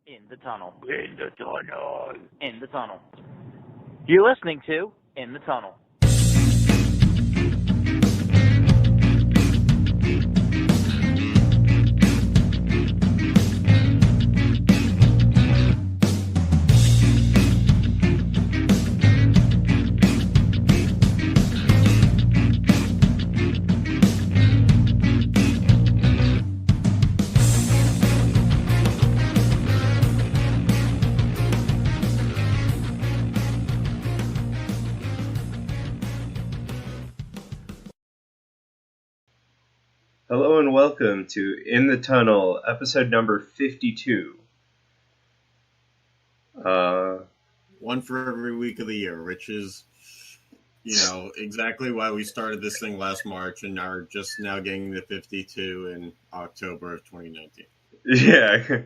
In the tunnel. In the tunnel. In the tunnel. You're listening to In the Tunnel. Hello and welcome to In the Tunnel, episode number 52. One for every week of the year, which is, exactly why we started this thing last March and are just now getting to 52 in October of 2019. Yeah.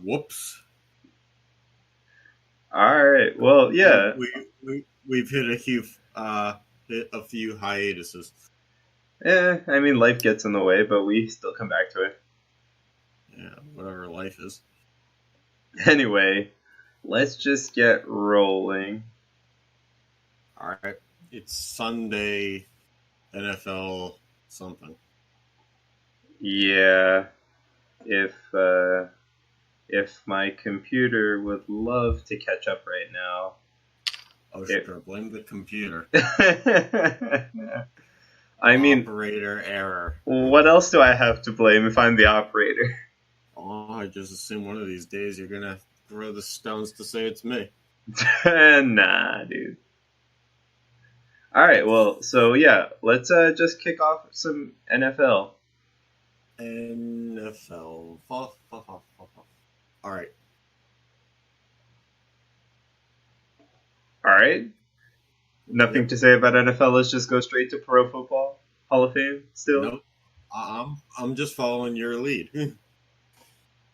Whoops. Alright, well, yeah. We've hit a few hiatuses. I mean, life gets in the way, but we still come back to it. Yeah, whatever life is. Anyway, let's just get rolling. All right. It's Sunday, NFL something. Yeah. If my computer would love to catch up right now. Oh, sure. Blame the computer. I mean, operator error. What else do I have to blame if I'm the operator? Oh, I just assume one of these days you're gonna throw the stones to say it's me. Nah, dude. Alright, well, so yeah, let's just kick off some NFL. NFL. Alright. Alright. Nothing to say about NFL. Let's just go straight to Pro Football Hall of Fame still? Nope. I'm just following your lead.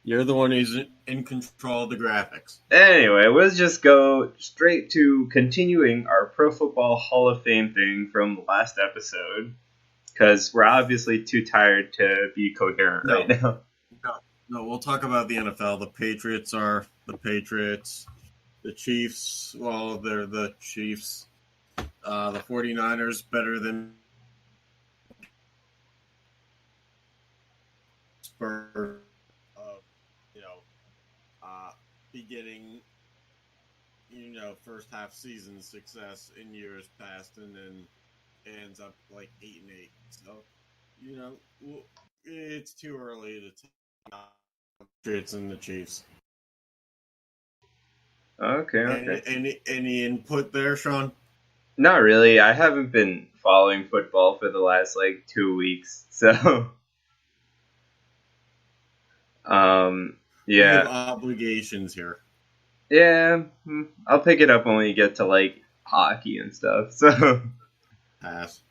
You're the one who's in control of the graphics. Anyway, let's just go straight to continuing our Pro Football Hall of Fame thing from last episode. Because we're obviously too tired to be coherent right now. No, we'll talk about the NFL. The Patriots are the Patriots. The Chiefs, well, they're the Chiefs. The 49ers better than Spurs. Be getting, first half season success in years past, and then ends up like 8-8. So, it's too early to talk about the Patriots and the Chiefs. Okay. Any input there, Sean? Not really. I haven't been following football for the last 2 weeks, so We have yeah. obligations here. Yeah, I'll pick it up when we get to hockey and stuff. So Pass.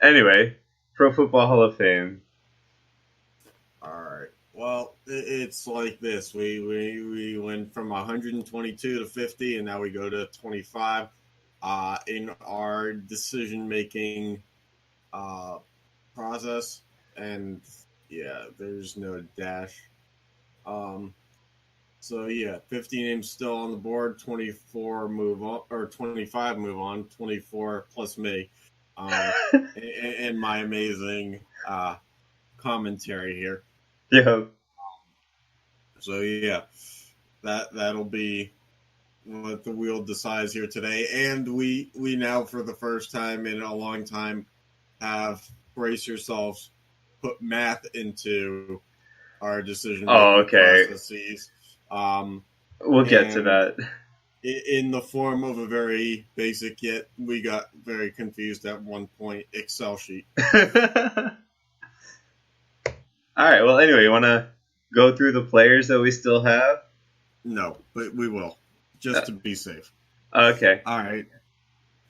Anyway, Pro Football Hall of Fame. All right. Well, it's like this. We went from 122 to 50, and now we go to 25 in our decision-making process. And, yeah, there's no dash. 50 names still on the board, 24 move on, or 25 move on, 24 plus me. And my amazing commentary here. Yeah. So yeah, that'll be what the wheel decides here today. And we now, for the first time in a long time, have, brace yourselves, put math into our decision making processes. We'll get to that. In the form of a very basic, yet we got very confused at one point, Excel sheet. All right. Well, anyway, you want to go through the players that we still have? No, but we will, just to be safe. Okay. All right.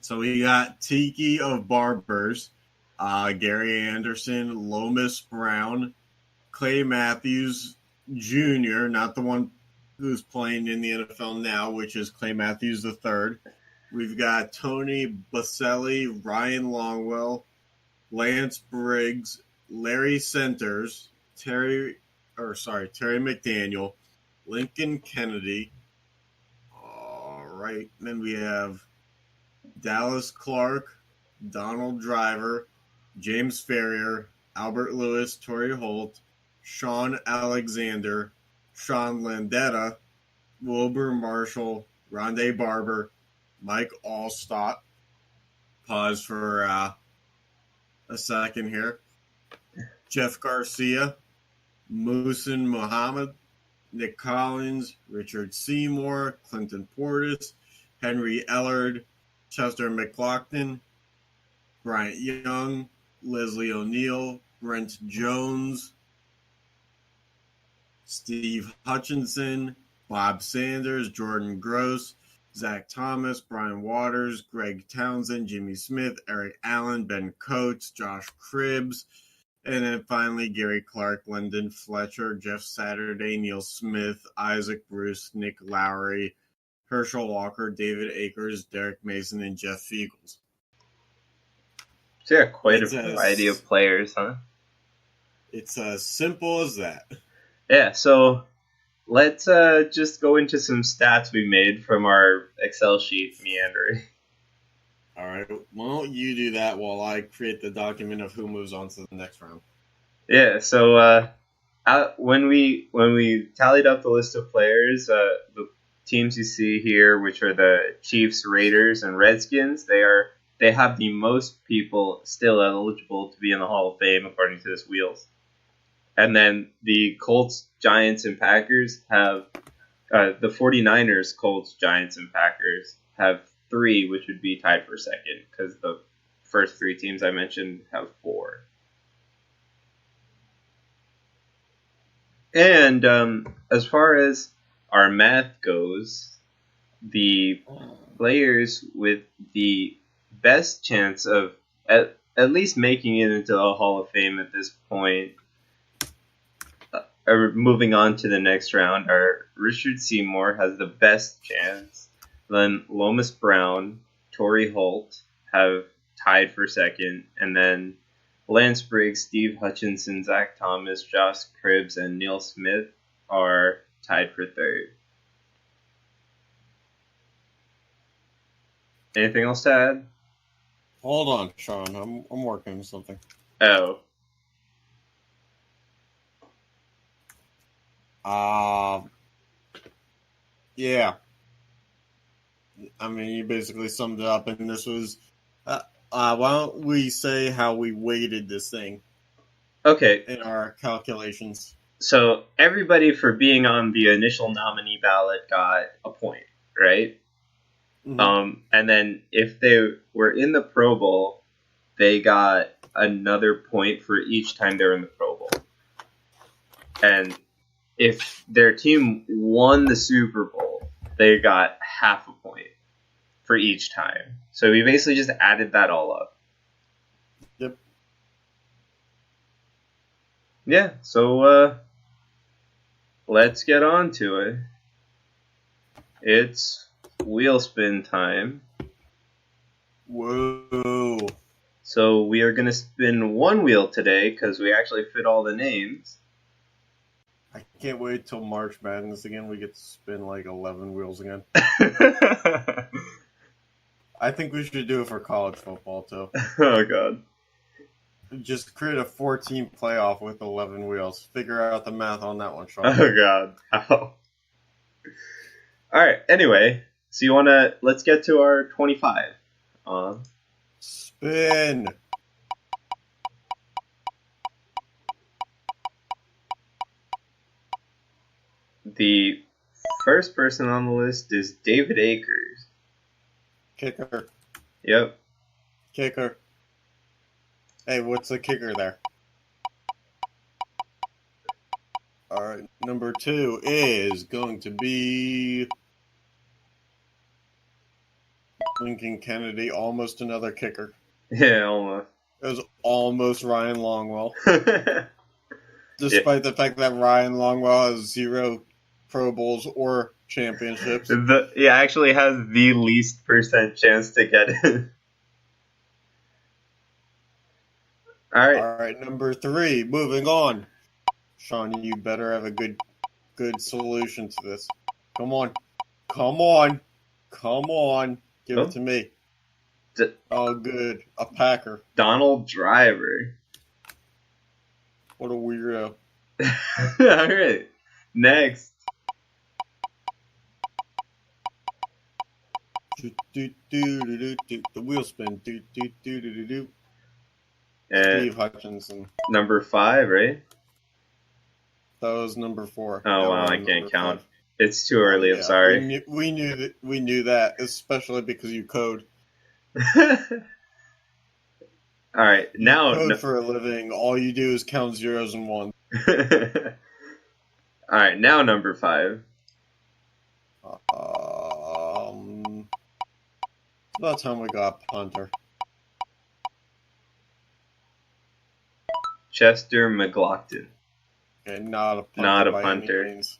So we got Tiki of Barbers, Gary Anderson, Lomas Brown, Clay Matthews Jr., not the one who's playing in the NFL now, which is Clay Matthews III. We've got Tony Baselli, Ryan Longwell, Lance Briggs, Larry Centers, Terry Terry McDaniel, Lincoln Kennedy. All right. Then we have Dallas Clark, Donald Driver, James Ferrier, Albert Lewis, Torrey Holt, Sean Alexander, Sean Landetta, Wilbur Marshall, Rondé Barber, Mike Allstott. Pause for a second here. Jeff Garcia, Muhsin Muhammad, Nick Collins, Richard Seymour, Clinton Portis, Henry Ellard, Chester McLaughlin, Bryant Young, Leslie O'Neill, Brent Jones, Steve Hutchinson, Bob Sanders, Jordan Gross, Zach Thomas, Brian Waters, Greg Townsend, Jimmy Smith, Eric Allen, Ben Coates, Josh Cribbs, and then finally Gary Clark, Lyndon Fletcher, Jeff Saturday, Neil Smith, Isaac Bruce, Nick Lowry, Herschel Walker, David Akers, Derek Mason, and Jeff Fiegels. So yeah, quite a variety of players, huh? It's as simple as that. Yeah, so let's just go into some stats we made from our Excel sheet meandering. All right. Why don't you do that while I create the document of who moves on to the next round? Yeah, so when we tallied up the list of players, the teams you see here, which are the Chiefs, Raiders, and Redskins, they have the most people still eligible to be in the Hall of Fame according to this Wheels. And then the Colts, Giants, and Packers have the 49ers, Colts, Giants, and Packers have 3, which would be tied for second because the first 3 teams I mentioned have 4. And as far as our math goes, the players with the best chance of at least making it into the Hall of Fame at this point are moving on to the next round are Richard Seymour has the best chance. Then Lomas Brown, Torrey Holt have tied for second. And then Lance Briggs, Steve Hutchinson, Zach Thomas, Josh Cribbs, and Neil Smith are tied for third. Anything else to add? Hold on, Sean. I'm working on something. Oh. Yeah. I mean, you basically summed it up, and this was. Why don't we say how we weighted this thing? Okay. In our calculations. So everybody for being on the initial nominee ballot got a point, right? Mm-hmm. And then if they were in the Pro Bowl, they got another point for each time they were in the Pro Bowl. And if their team won the Super Bowl, they got half a point for each time. So we basically just added that all up. Yep. Yeah, so let's get on to it. It's wheel spin time. Whoa. So we are going to spin one wheel today because we actually fit all the names. I can't wait till March Madness again. We get to spin like 11 wheels again. I think we should do it for college football too. Oh, God. Just create a 14 playoff with 11 wheels. Figure out the math on that one, Sean. Oh, God. How? All right. Anyway, so let's get to our 25. Spin. The first person on the list is David Akers. Kicker. Yep. Kicker. Hey, what's the kicker there? All right, number 2 is going to be Lincoln Kennedy, almost another kicker. Yeah, almost. It was almost Ryan Longwell. Despite the fact that Ryan Longwell has 0 Pro Bowls or championships. Actually has the least % chance to get it. All right, number 3, moving on. Sean, you better have a good solution to this. Come on. Come on. Come on. Give Oh. it to me. Oh, good. A Packer. Donald Driver. What a weirdo. All right. Next. The wheel spin. And Steve Hutchinson. number 5, right? That was number 4. Oh, wow, I can't count. 5. It's too early, I'm sorry. We knew that, especially because you code. All right, now... code for a living. All you do is count zeros and ones. All right, now number 5. It's about time we got punter. Chester McLaughlin. Okay, not a punter. Not a by punter. Any means.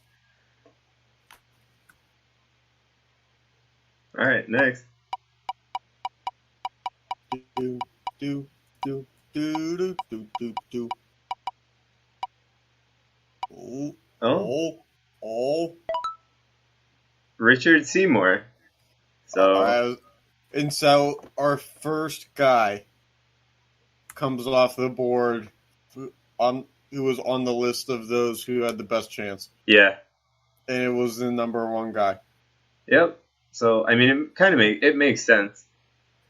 All right, next. Do. Oh. Richard Seymour. So our first guy comes off the board who was on the list of those who had the best chance. Yeah. And it was the number 1 guy. Yep. So, I mean, it makes sense.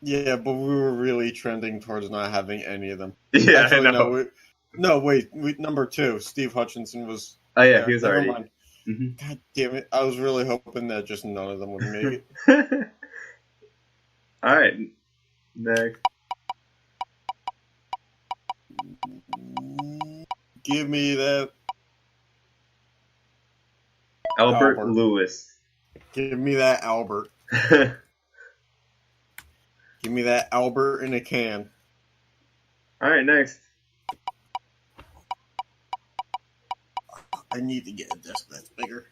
Yeah, but we were really trending towards not having any of them. Yeah, actually, I know. Wait, number 2, Steve Hutchinson was... Oh, yeah, there. he was Never already... mind. Mm-hmm. God damn it. I was really hoping that just none of them would make it. All right. Next. Give me that... Albert Lewis. Give me that Albert. Give me that Albert in a can. All right, next. I need to get a desk that's bigger.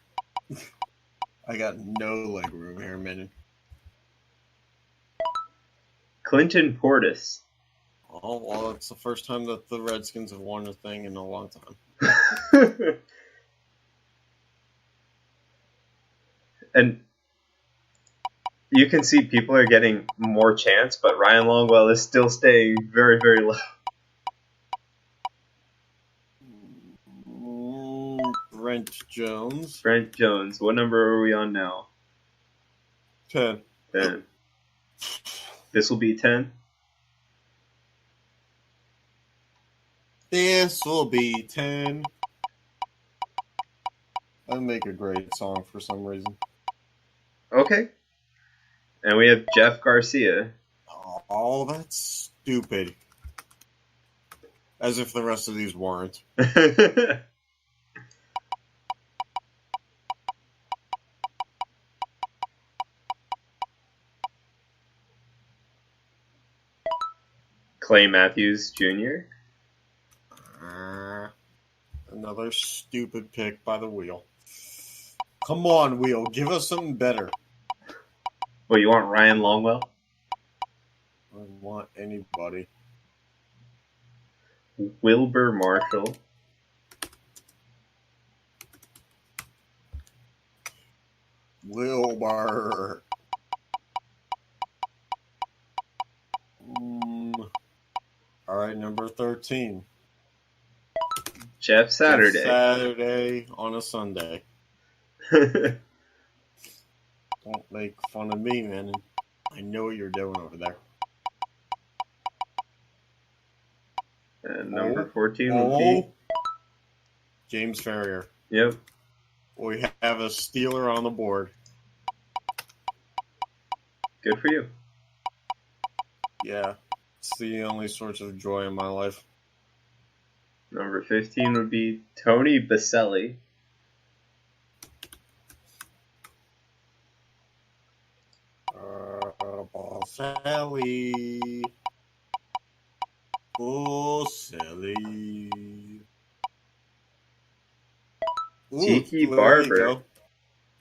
I got no leg room here, man. Clinton Portis. Oh, well, it's the first time that the Redskins have won a thing in a long time. And you can see people are getting more chance, but Ryan Longwell is still staying very, very low. Brent Jones. Brent Jones. What number are we on now? 10. 10. This will be 10? This will be 10. That'd make a great song for some reason. Okay. And we have Jeff Garcia. Oh, that's stupid. As if the rest of these weren't. Clay Matthews Jr. Another stupid pick by the wheel. Come on, wheel. Give us something better. Well, you want Ryan Longwell? I don't want anybody. Wilbur Marshall. Wilbur. All right, number 13. Jeff Saturday. Jeff Saturday on a Sunday. And Don't make fun of me, man. I know what you're doing over there. number 14 will be... James Ferrier. Yep. We have a Steeler on the board. Good for you. Yeah. It's the only source of joy in my life. Number 15 would be Tony Baselli. Baselli. Baselli. Tiki there Barber. you go.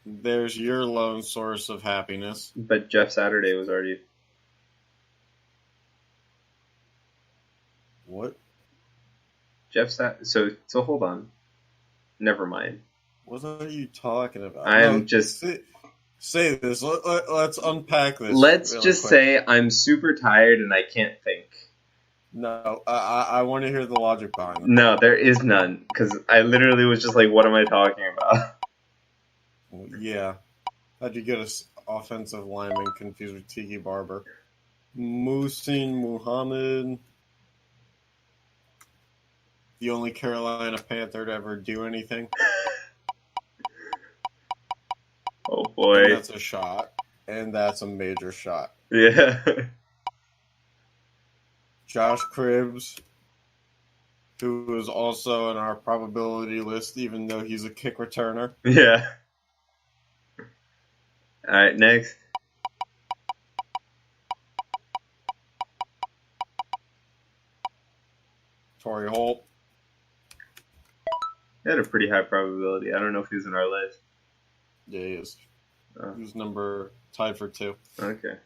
There's your lone source of happiness. But Jeff Saturday was already... What? So hold on. Never mind. What are you talking about? I'm just... Say this. Let's unpack this. Let's really just quick. say I'm super tired and I can't think. No, I want to hear the logic behind it. No, there is none. Because I literally was just like, what am I talking about? Well, yeah. How'd you get an offensive lineman confused with Tiki Barber? Muhsin Muhammad, the only Carolina Panther to ever do anything. Oh boy. And that's a shot. And that's a major shot. Yeah. Josh Cribbs, who is also in our probability list, even though he's a kick returner. Yeah. Alright, next. Torrey Holt. He had a pretty high probability. I don't know if he's in our list. Yeah, he is. Oh. He's tied for 2. Okay.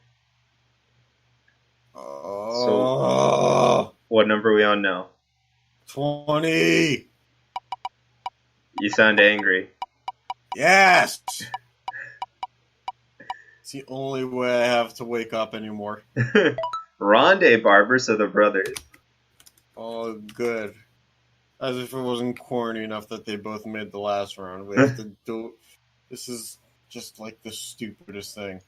Oh. So, what number are we on now? 20. You sound angry. Yes. It's the only way I have to wake up anymore. Rondé Barber, so the brothers. Oh, good. As if it wasn't corny enough that they both made the last round. We have to do. This is just like the stupidest thing.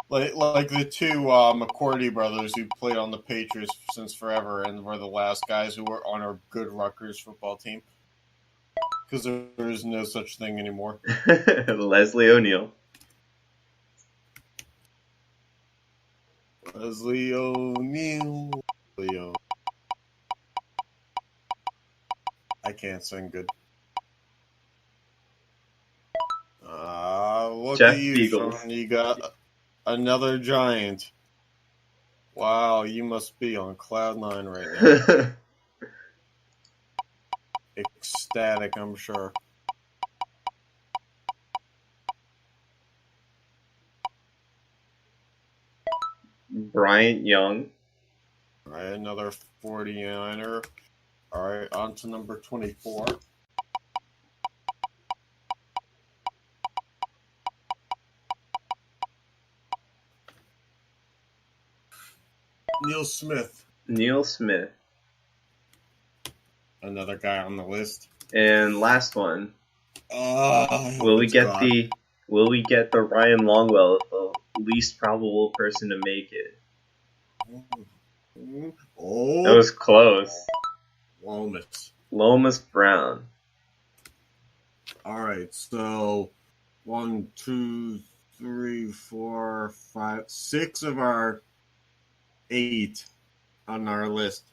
Like the two McCourty brothers who played on the Patriots since forever and were the last guys who were on our good Rutgers football team. Because there is no such thing anymore. Leslie O'Neal. Leslie O'Neal. Leo. I can't sing good. Look Jeff at you, Beagles. Sean. You got another giant. Wow, you must be on cloud 9 right now. Ecstatic, I'm sure. Bryant Young. All right, another 49er. All right, on to number 24. Neil Smith. Neil Smith. Another guy on the list. And last one. Will we get the Ryan Longwell, the least probable person to make it? Oh, That was close. Lomas Brown. All right, so 1, 2, 3, 4, 5, 6 of our 8 on our list.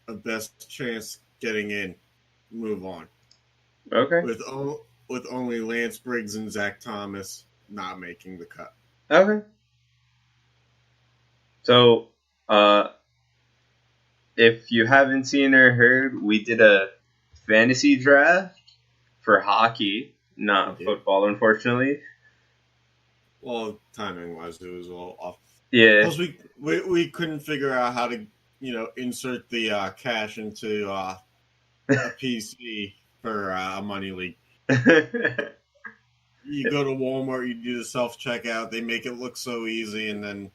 The best chance getting in. Move on. Okay. With only Lance Briggs and Zach Thomas not making the cut. Okay. So, if you haven't seen or heard, we did a fantasy draft for hockey, not football, unfortunately. Well, timing-wise, it was a little off. Yeah. Plus, we couldn't figure out how to, insert the cash into a PC for a money league. You go to Walmart, you do the self-checkout, they make it look so easy, and then,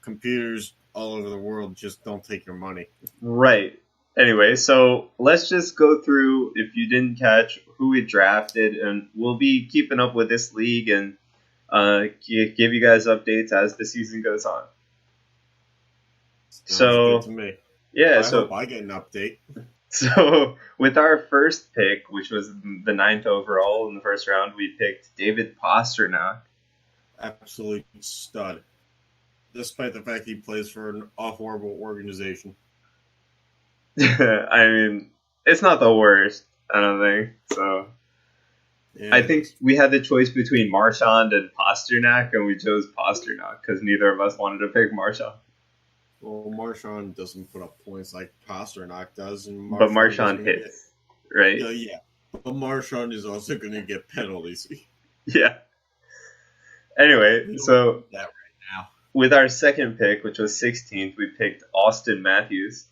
computers all over the world just don't take your money. Right. Anyway, so let's just go through, if you didn't catch, who we drafted, and we'll be keeping up with this league and give you guys updates as the season goes on. Sounds good to me. Yeah, I hope I get an update. So, with our first pick, which was the 9th overall in the first round, we picked David Pasternak. Absolute stud. Despite the fact he plays for an horrible organization. I mean, it's not the worst, I don't think. So, yeah. I think we had the choice between Marchand and Pasternak, and we chose Pasternak because neither of us wanted to pick Marchand. Well, Marchand doesn't put up points like Pasternak does. But Marchand hits, right? Yeah. But Marchand is also going to get penalties. Yeah. Anyway, so that right now. With our second pick, which was 16th, we picked Austin Matthews.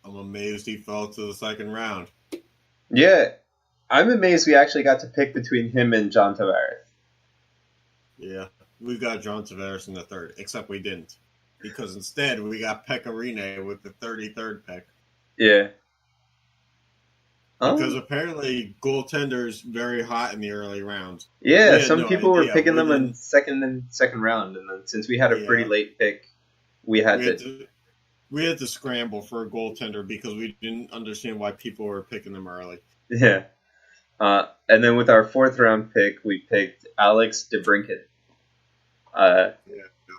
I'm amazed he fell to the second round. Yeah, I'm amazed we actually got to pick between him and John Tavares. Yeah, we got John Tavares in the third, except we didn't. Because instead, we got Pecorine with the 33rd pick. Yeah. Because apparently, goaltender's very hot in the early rounds. Yeah, We had some no people were idea. picking We them in didn't- second round, and then since we had a pretty Yeah. late pick, we had We had to scramble for a goaltender because we didn't understand why people were picking them early. Yeah. And then with our fourth round pick, we picked Alex DeBrincat.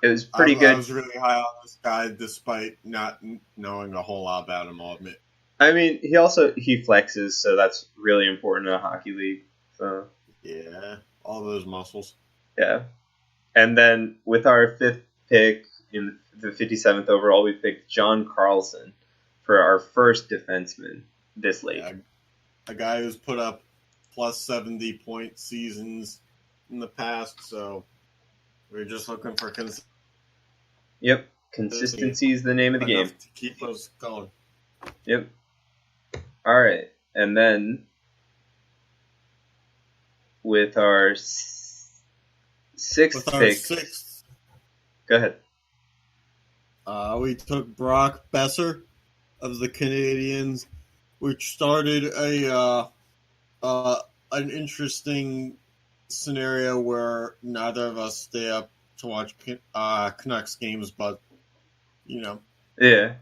It was pretty good. I was really high on this guy despite not knowing a whole lot about him, I'll admit. I mean, he flexes, so that's really important in a hockey league. So Yeah, all those muscles. yeah. And then with our fifth pick in the 57th overall, we picked John Carlson for our first defenseman this late. Yeah, a guy who's put up plus 70 point seasons in the past, so we're just looking for Yep. Consistency is the name of the game. to keep us going. Yep. All right. And then with our sixth pick. Go ahead. We took Brock Besser of the Canadiens, which started an interesting scenario where neither of us stay up to watch Canucks games, but Yeah.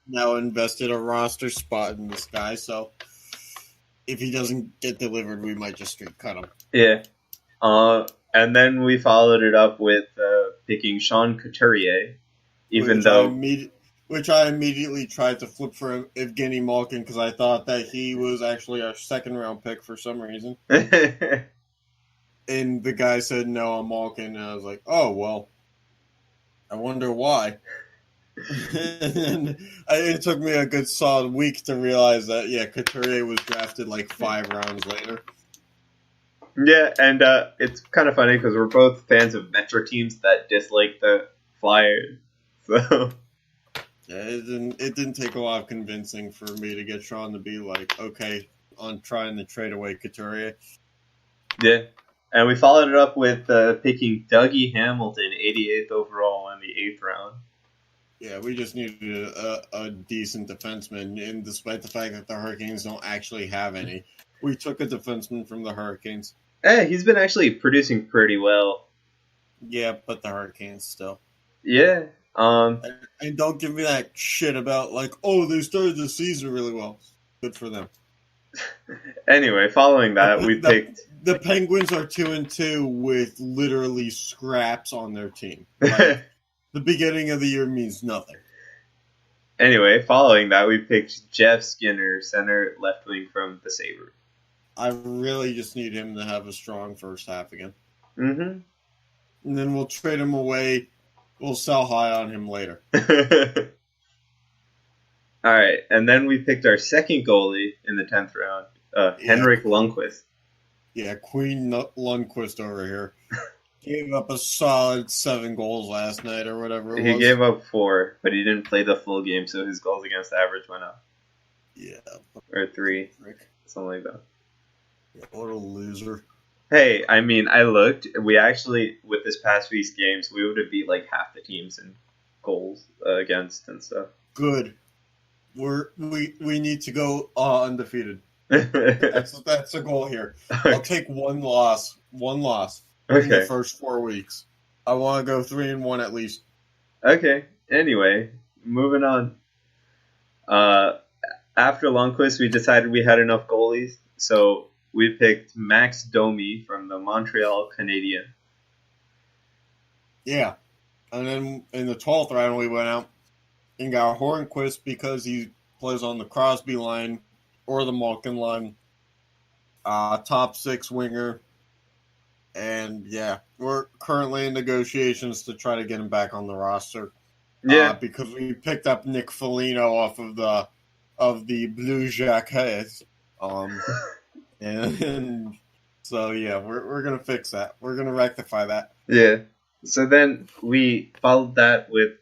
now invested a roster spot in this guy, so if he doesn't get delivered, we might just straight cut him. Yeah. And then we followed it up with picking Sean Couturier, which I immediately tried to flip for Evgeny Malkin because I thought that he was actually our second round pick for some reason. And the guy said, no, I'm Malkin. And I was like, oh, well, I wonder why. And it took me a good solid week to realize that, yeah, Couturier was drafted like 5 rounds later. Yeah, and it's kind of funny because we're both fans of Metro teams that dislike the Flyers. So yeah, it didn't take a lot of convincing for me to get Sean to be like, okay, on trying to trade away Couturier. Yeah, and we followed it up with picking Dougie Hamilton, 88th overall in the 8th round. Yeah, we just needed a decent defenseman, and despite the fact that the Hurricanes don't actually have any, we took a defenseman from the Hurricanes. He's been actually producing pretty well. Yeah, but the Hurricanes still. Yeah. And don't give me that shit about like, oh, they started the season really well. Good for them. Anyway, following that, we picked the Penguins are 2-2 with literally scraps on their team. Like, the beginning of the year means nothing. Anyway, following that, we picked Jeff Skinner, center left wing from the Sabres. I really just need him to have a strong first half again. Mm-hmm. And then we'll trade him away. We'll sell high on him later. All right, and then we picked our second goalie in the 10th round, Henrik Lundqvist. Yeah, Queen Lundqvist over here. Gave up a solid 7 goals last night or whatever it was. He gave up 4, but he didn't play the full game, so his goals against average went up. Yeah. Or 3, something like that. What a loser. Hey, I mean, I looked. We actually, with this past week's games, we would have beat like half the teams in goals against and stuff. Good. We need to go undefeated. That's the goal here. I'll take one loss in the first 4 weeks. I want to go 3-1 at least. Okay. Anyway, moving on. After Lundqvist, we decided we had enough goalies, so we picked Max Domi from the Montreal Canadiens. Yeah. And then in the 12th round, we went out and got Hornquist because he plays on the Crosby line or the Malkin line. Top 6 winger. And, yeah, we're currently in negotiations to try to get him back on the roster. Yeah. Because we picked up Nick Foligno off of the Blue Jackets. And so, yeah, we're going to fix that. We're going to rectify that. Yeah. So then we followed that with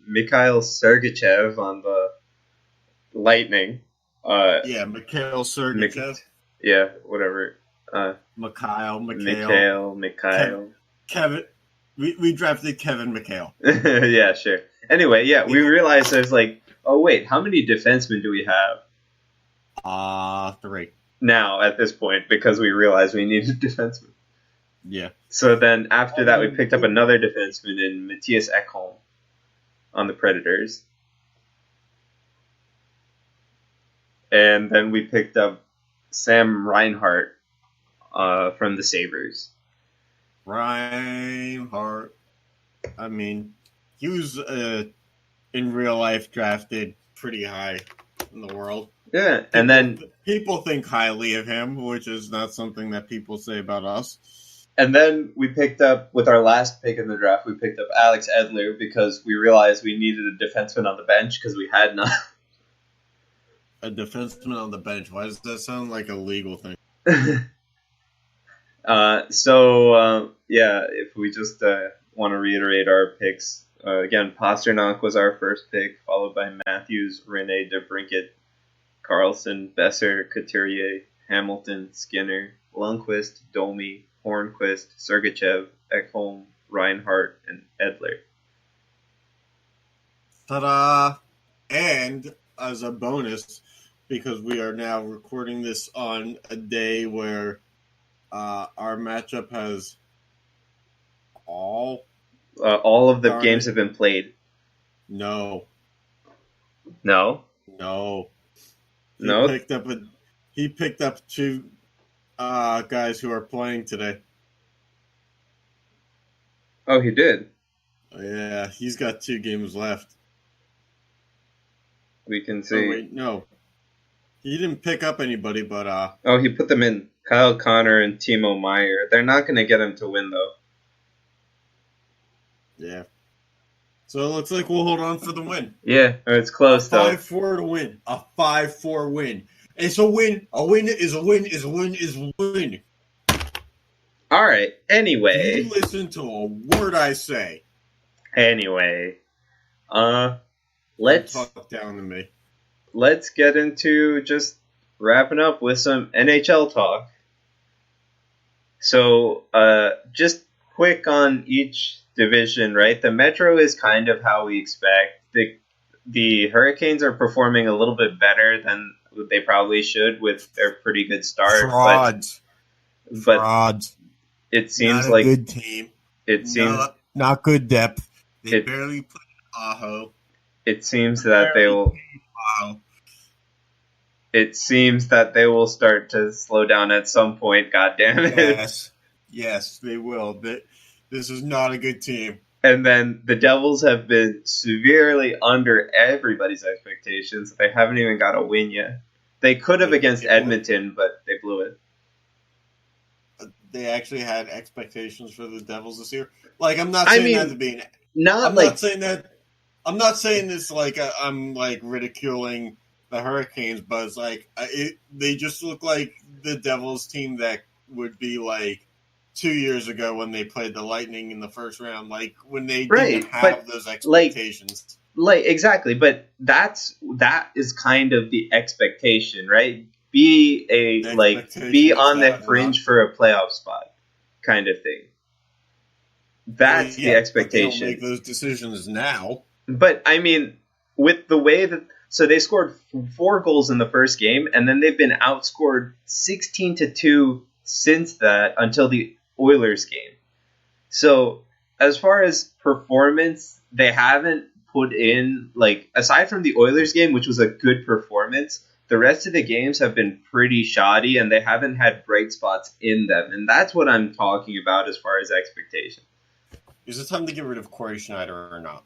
Mikhail Sergachev on Lightning. Yeah, Mikhail Sergachev. Yeah, whatever. Mikhail. Kevin. We drafted Kevin McHale. Yeah, sure. Anyway, yeah, we realized there's like, oh wait, how many defensemen do we have? 3. Now, at this point, because we realized we needed defensemen. Yeah. So then after that, we picked up another defenseman in Matthias Ekholm on the Predators. And then we picked up Sam Reinhart from the Sabres. Reinhart. I mean, he was in real life drafted pretty high in the world. Yeah, and then people think highly of him, which is not something that people say about us. And then we picked up, with our last pick in the draft, we picked up Alex Edler because we realized we needed a defenseman on the bench because we had none. A defenseman on the bench? Why does that sound like a legal thing? If we just want to reiterate our picks, again, Pasternak was our first pick, followed by Matthews, Rene, DeBrincat, Carlson, Besser, Couturier, Hamilton, Skinner, Lundqvist, Domi, Hornquist, Sergachev, Ekholm, Reinhart, and Edler. Ta-da! And as a bonus, because we are now recording this on a day where our matchup has all of the games have been played. No. He picked up 2 guys who are playing today. Oh, he did? Yeah, he's got 2 games left. We can see. Oh, wait, no. He didn't pick up anybody, but... he put them in. Kyle Connor and Timo Meyer. They're not going to get him to win, though. Yeah. So it looks like we'll hold on for the win. Yeah, it's close, though. 5-4 to win. A 5-4 win. It's a win. A win is a win is a win is a win. All right. Anyway. You listen to a word I say. Anyway. Let's talk down to me. Let's get into just wrapping up with some NHL talk. So, just quick on each division, right? The Metro is kind of how we expect. The Hurricanes are performing a little bit better than they probably should with their pretty good start. Frauds. But it seems like a good team. It seems not good depth. They barely played Aho. It seems that they will. It seems that they will start to slow down at some point. God damn it! Yes, they will. This is not a good team. And then the Devils have been severely under everybody's expectations. They haven't even got a win yet. They could have against Edmonton, but they blew it. They actually had expectations for the Devils this year. Like, I'm not saying that to be I'm not saying this like I'm like ridiculing the Hurricanes, but it's like they just look like the Devils team that would be like 2 years ago when they played the Lightning in the first round, like when they didn't have those expectations. Exactly, but that is kind of the expectation, right? Be on the fringe for a playoff spot, kind of thing. That's the expectation. They don't make those decisions now. But I mean, with the way that they scored 4 goals in the first game, and then they've been outscored 16-2 since that until the Oilers game. So as far as performance, they haven't put in, like, aside from the Oilers game, which was a good performance, the rest of the games have been pretty shoddy, and they haven't had bright spots in them. And that's what I'm talking about as far as expectation. Is it time to get rid of Corey Schneider or not?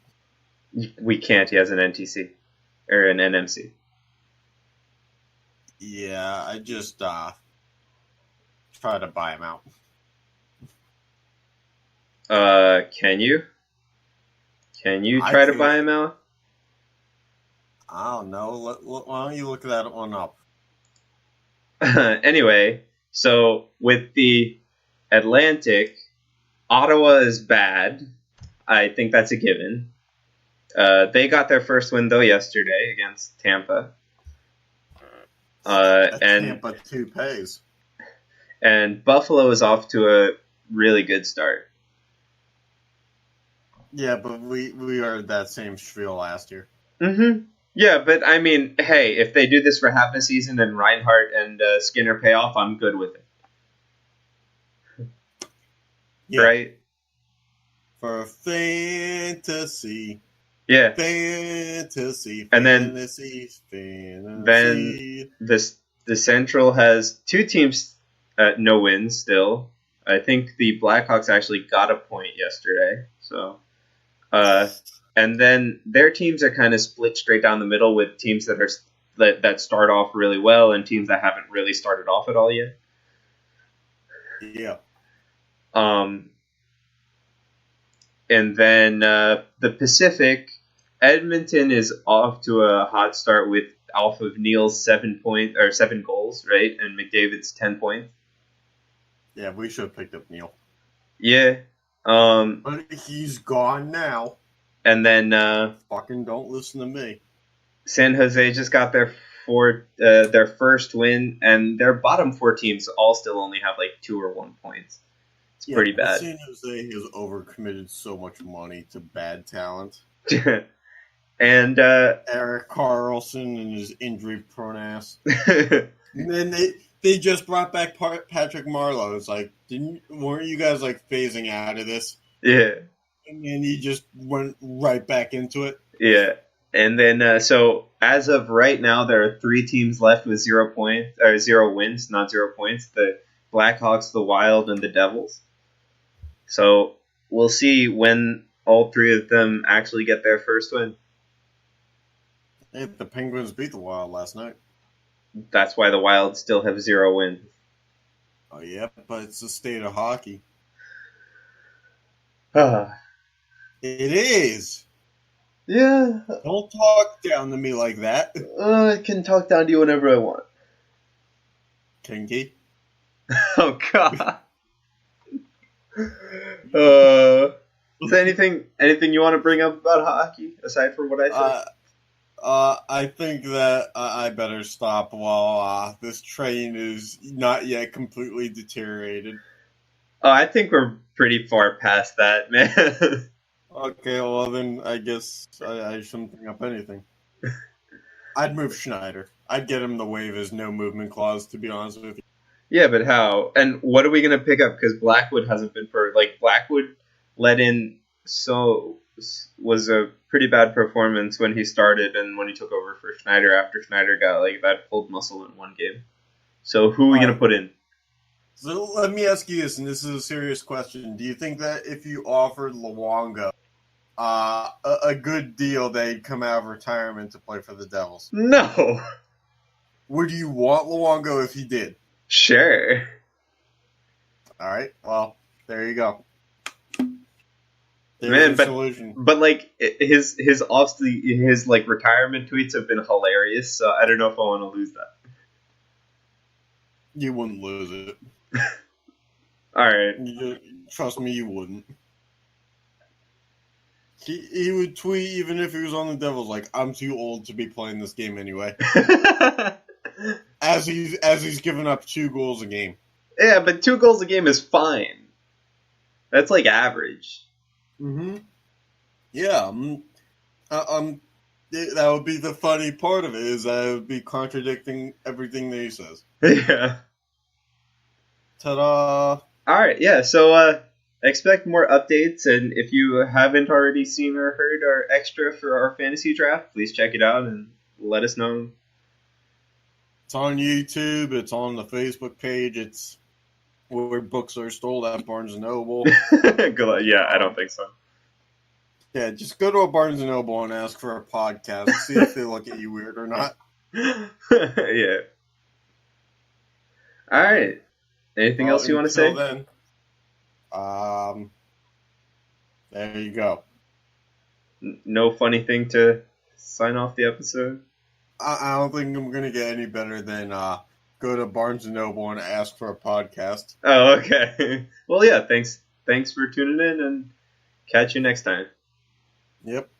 We can't. He has an NTC. Or an NMC. Yeah, I just try to buy him out. Can you? Can you try to buy him out? I don't know. Why don't you look that one up? Anyway, so with the Atlantic, Ottawa is bad. I think that's a given. They got their first win, though, yesterday against Tampa. And Tampa toupees. And Buffalo is off to a really good start. Yeah, but we heard that same spiel last year. Mm-hmm. Yeah, but I mean, hey, if they do this for half a season and Reinhardt and Skinner pay off, I'm good with it. Yeah. Right? For fantasy. Yeah. Fantasy. And then the Central has two teams no wins still. I think the Blackhawks actually got a point yesterday. So, and then their teams are kind of split straight down the middle with teams that start off really well and teams that haven't really started off at all yet. Yeah. And then the Pacific, Edmonton is off to a hot start off of Neal's 7 goals, right? And McDavid's 10 points. Yeah, we should have picked up Neal. Yeah. But he's gone now. And then fucking don't listen to me. San Jose just got their first win, and their bottom four teams all still only have like 2 or 1 points. It's pretty bad. San Jose has overcommitted so much money to bad talent. And Erik Karlsson and his injury-prone ass. And then they just brought back Patrick Marleau. It's like, weren't you guys like phasing out of this? Yeah. And then he just went right back into it. Yeah. And then so as of right now, there are 3 teams left with 0 wins, not 0 points. The Blackhawks, the Wild, and the Devils. So we'll see when all 3 of them actually get their first win. Hey, the Penguins beat the Wild last night. That's why the Wild still have 0 wins. Oh, yeah, but it's the state of hockey. It is. Yeah. Don't talk down to me like that. I can talk down to you whenever I want. Kinky. Oh, God. Is there anything you want to bring up about hockey aside from what I said? I think that I better stop while this train is not yet completely deteriorated. Oh, I think we're pretty far past that, man. Okay, well then I guess I shouldn't bring up anything. I'd move Schneider. I'd get him to waive his no movement clause, to be honest with you. Yeah, but how? And what are we going to pick up? Because Blackwood hasn't been Blackwood let in was a pretty bad performance when he started and when he took over for Schneider after Schneider got that pulled muscle in one game. So who are we going to put in? So let me ask you this, and this is a serious question. Do you think that if you offered Luongo a good deal, they'd come out of retirement to play for the Devils? No. Would you want Luongo if he did? Sure. All right. Well, there you go. Man, but his retirement tweets have been hilarious. So I don't know if I want to lose that. You wouldn't lose it. All right. Trust me, you wouldn't. He would tweet even if he was on the Devils, like, I'm too old to be playing this game anyway. as he's given up 2 goals a game. Yeah, but 2 goals a game is fine. That's average. Mm-hmm. Yeah. That would be the funny part of it, is that it would be contradicting everything that he says. Yeah. Ta-da! Alright, yeah, so expect more updates, and if you haven't already seen or heard our extra for our fantasy draft, please check it out and let us know. It's on YouTube, it's on the Facebook page, it's where books are sold at Barnes & Noble. Yeah, I don't think so. Yeah, just go to a Barnes & Noble and ask for a podcast. See if they look at you weird or not. Yeah. All right. Anything else you want to say? Then, there you go. No funny thing to sign off the episode? I don't think I'm going to get any better than go to Barnes & Noble and ask for a podcast. Oh, okay. Well, yeah, thanks for tuning in, and catch you next time. Yep.